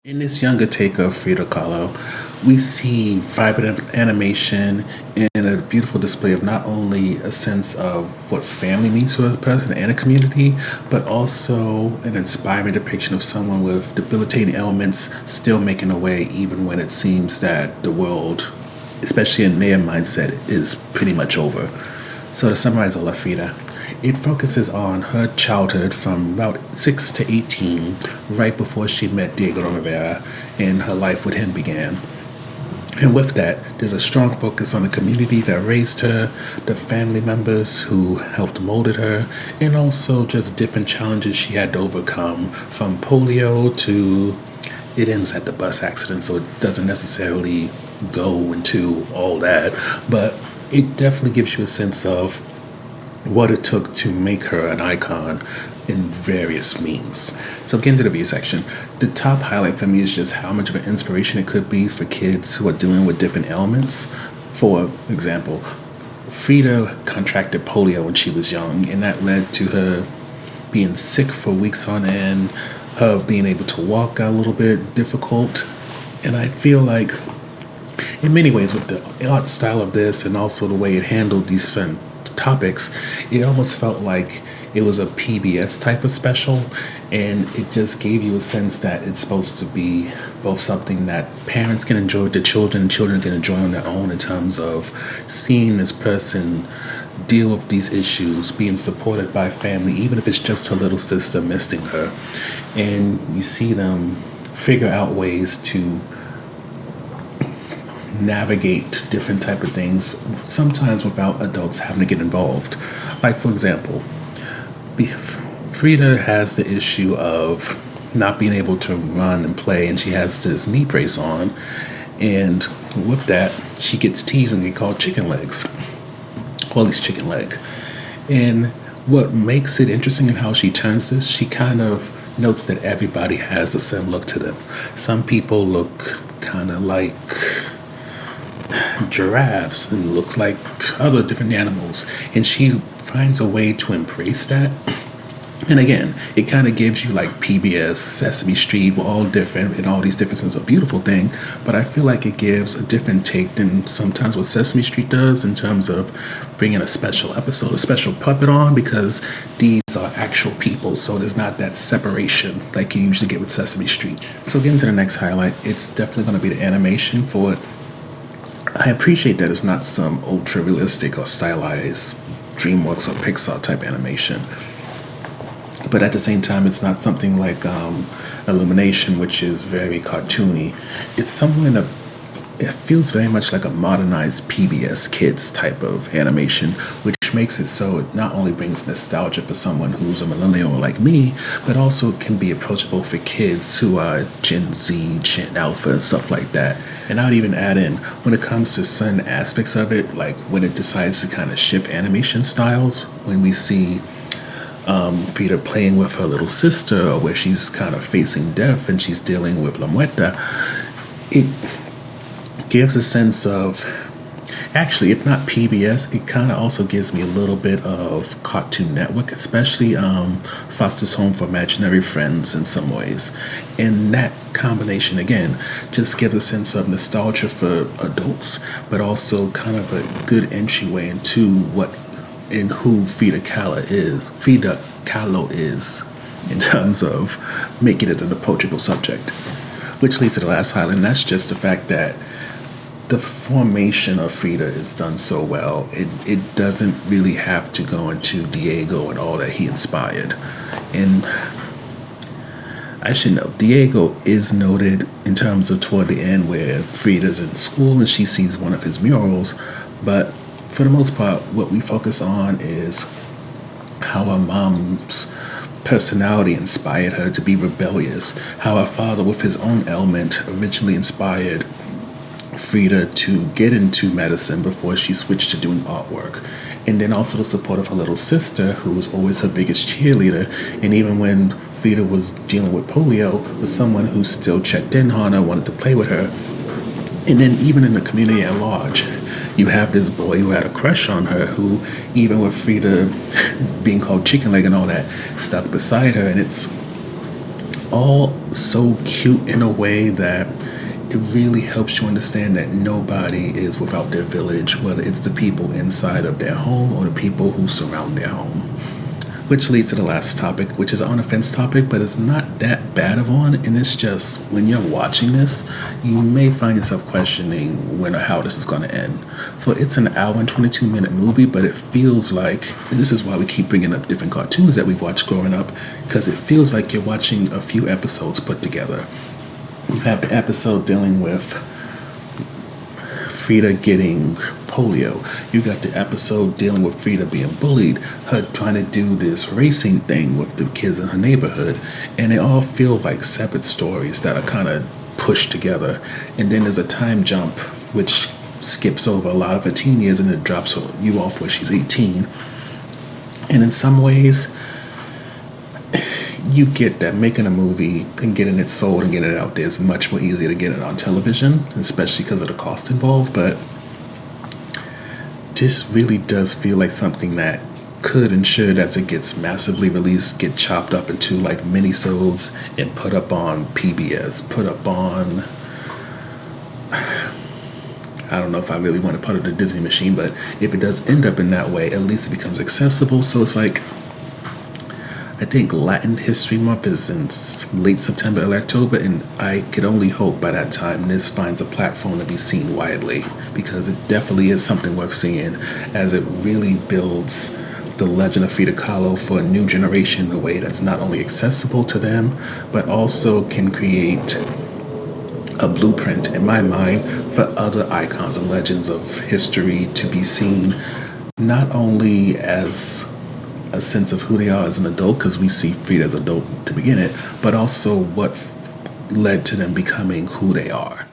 In this younger take of Frida Kahlo, we see vibrant animation and a beautiful display of not only a sense of what family means to a person and a community, but also an inspiring depiction of someone with debilitating ailments still making a way even when it seems that the world, especially in their mindset, is pretty much over. So to summarize Hola, it focuses on her childhood from about 6 to 18, right before she met Diego Rivera and her life with him began. And with that, there's a strong focus on the community that raised her, the family members who helped molded her, and also just different challenges she had to overcome, from polio to it ends at the bus accident, so it doesn't necessarily go into all that, but it definitely gives you a sense of what it took to make her an icon in various means. So getting to the view section, the top highlight for me is just how much of an inspiration it could be for kids who are dealing with different ailments. For example, Frida contracted polio when she was young, and that led to her being sick for weeks on end, her being able to walk got a little bit difficult. And I feel like, in many ways, with the art style of this and also the way it handled these certain topics, it almost felt like it was a PBS type of special, and it just gave you a sense that it's supposed to be both something that parents can enjoy with their children and children can enjoy on their own, in terms of seeing this person deal with these issues, being supported by family, even if it's just her little sister missing her. And you see them figure out ways to navigate different type of things, sometimes without adults having to get involved. Like, for example, Frida has the issue of not being able to run and play, and she has this knee brace on, and with that she gets teased and get called chicken legs, or at least chicken leg. And what makes it interesting in how she turns this, she kind of notes that everybody has the same look to them. Some people look kind of like giraffes and looks like other different animals, and she finds a way to embrace that. And again, it kind of gives you like PBS, Sesame Street, we're all different, and all these differences are a beautiful thing, but I feel like it gives a different take than sometimes what Sesame Street does, in terms of bringing a special episode, a special puppet on, because these are actual people, so there's not that separation like you usually get with Sesame Street. So getting to the next highlight, it's definitely going to be the animation for it. I appreciate that it's not some ultra realistic or stylized DreamWorks or Pixar type animation, but at the same time, it's not something like Illumination, which is very cartoony. It's somewhere in a, it feels very much like a modernized PBS Kids type of animation, which makes it so it not only brings nostalgia for someone who's a millennial like me, but also can be approachable for kids who are Gen Z, Gen Alpha, and stuff like that. And I would even add in, when it comes to certain aspects of it, like when it decides to kind of shift animation styles, when we see Frida playing with her little sister, or where she's kind of facing death and she's dealing with La Muerta, it gives a sense of, actually, if not PBS, it kind of also gives me a little bit of Cartoon Network, especially Foster's Home for Imaginary Friends in some ways. And that combination, again, just gives a sense of nostalgia for adults, but also kind of a good entryway into what and who Frida Kahlo is, in terms of making it an approachable subject. Which leads to the last highlight, and that's just the fact that the formation of Frida is done so well. It doesn't really have to go into Diego and all that he inspired. And I should know, Diego is noted in terms of toward the end where Frida's in school and she sees one of his murals, but for the most part, what we focus on is how her mom's personality inspired her to be rebellious, how her father, with his own ailment, originally inspired Frida to get into medicine before she switched to doing artwork. And then also the support of her little sister, who was always her biggest cheerleader, and even when Frida was dealing with polio, was someone who still checked in on her, wanted to play with her. And then even in the community at large, you have this boy who had a crush on her, who, even with Frida being called chicken leg and all that, stuck beside her. And it's all so cute in a way that it really helps you understand that nobody is without their village, whether it's the people inside of their home or the people who surround their home. Which leads to the last topic, which is an on-offense topic, but it's not that bad of one, and it's just when you're watching this, you may find yourself questioning when or how this is going to end. For it's an hour and 22-minute movie, but it feels like, and this is why we keep bringing up different cartoons that we watched growing up, because it feels like you're watching a few episodes put together. You have the episode dealing with Frida getting polio. You got the episode dealing with Frida being bullied, her trying to do this racing thing with the kids in her neighborhood, and they all feel like separate stories that are kind of pushed together. And then there's a time jump which skips over a lot of her teen years and it drops you off where she's 18. And in some ways, you get that making a movie and getting it sold and getting it out there is much more easier to get it on television, especially because of the cost involved. But this really does feel like something that could and should, as it gets massively released, get chopped up into like mini-sodes and put up on PBS, put up on, I don't know if I really want to put it in the Disney machine, but if it does end up in that way, at least it becomes accessible. So it's like, I think Latin History Month is in late September, early October, and I could only hope by that time this finds a platform to be seen widely, because it definitely is something worth seeing, as it really builds the legend of Frida Kahlo for a new generation in a way that's not only accessible to them, but also can create a blueprint, in my mind, for other icons and legends of history to be seen, not only as a sense of who they are as an adult, because we see Frida as an adult to begin it, but also what led to them becoming who they are.